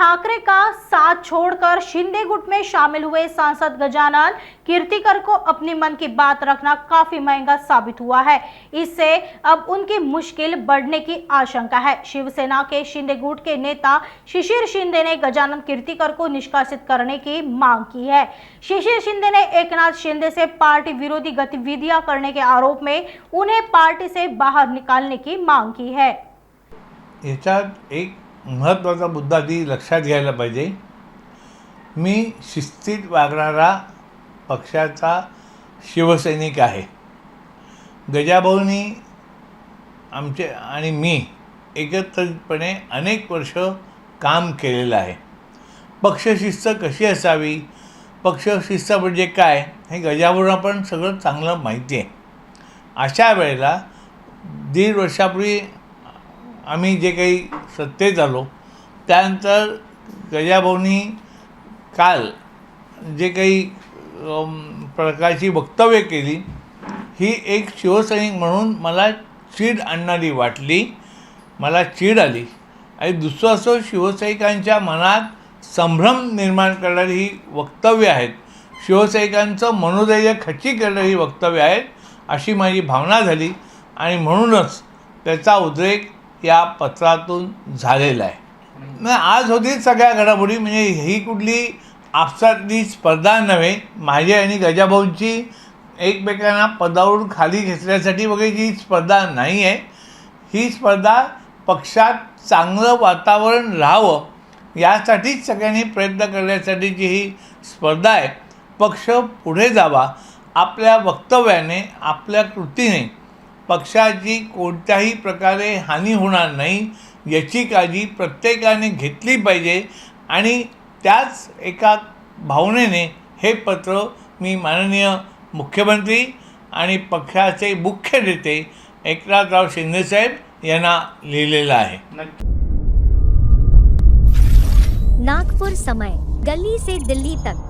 ठाकरे का साथ छोड़कर शिंदे गुट में शामिल हुए सांसद गजानन कीर्तिकर को अपनी मन की बात रखना काफी महंगा साबित हुआ है। इससे अब उनकी मुश्किल बढ़ने की आशंका है। शिवसेना के शिंदे गुट के नेता शिशिर शिंदे ने गजानन कीर्तिकर को निष्कासित करने की मांग की है। शिशिर शिंदे ने एकनाथ शिंदे से पार्टी विरोधी गतिविधियां करने के आरोप में उन्हें पार्टी से बाहर निकालने की मांग की है। याच्यात एक महत्त्वाचा मुद्दा ती लक्षात घ्यायला पाहिजे। मी शिस्तीत वागणारा पक्षाचा शिवसैनिक आहे। गजाभाऊंनी आमचे आणि मी एकत्रितपणे अनेक वर्ष काम केलेलं आहे। पक्षशिस्त कशी असावी, पक्षशिस्त म्हणजे काय हे गजाभाऊंना पण सगळं चांगलं माहिती आहे। अशा वेळेला 1.5 वर्षापूर्वी आम्ही जे काही सत्तेत आलो त्यानंतर गजाभाऊंनी काल जे काही प्रकारची वक्तव्य केली ही एक शिवसैनिक म्हणून मला चीड आणणारी वाटली, मला चीड आली। आणि दुसरं असं शिवसैनिकांच्या मनात संभ्रम निर्माण करणारी ही वक्तव्य आहेत, शिवसैनिकांचं मनोधैर्य खच्ची करणारी वक्तव्य आहेत अशी माझी भावना झाली आणि म्हणूनच त्याचा उद्रेक या पत्रातून झालेला आहे। आज होती सगळ्या घडामोडी, म्हणजे ही कुठली आपसातली स्पर्धा नव्हे। माझी आणि गजाभाऊंची एकमेकांना पदावरून खाली घेतल्यासाठी वगैरे जी स्पर्धा नाही आहे। ही स्पर्धा पक्षात चांगलं वातावरण राहावं यासाठीच सगळ्यांनी प्रयत्न करण्यासाठीची ही स्पर्धा आहे। पक्ष पुढे जावा, आपल्या वक्तव्याने आपल्या कृतीने पक्षाची कोणत्याही प्रकारे हानी होणार नाही याची काळजी प्रत्येकाने घेतली पाहिजे। आणि त्याच एका भावनेने हे पत्र मी माननीय मुख्यमंत्री आणि पक्षाचे मुख्य नेते एकनाथराव शिंदेसाहेब यांना लिहिलेलं आहे। नागपुर समय, गली से दिल्ली तक।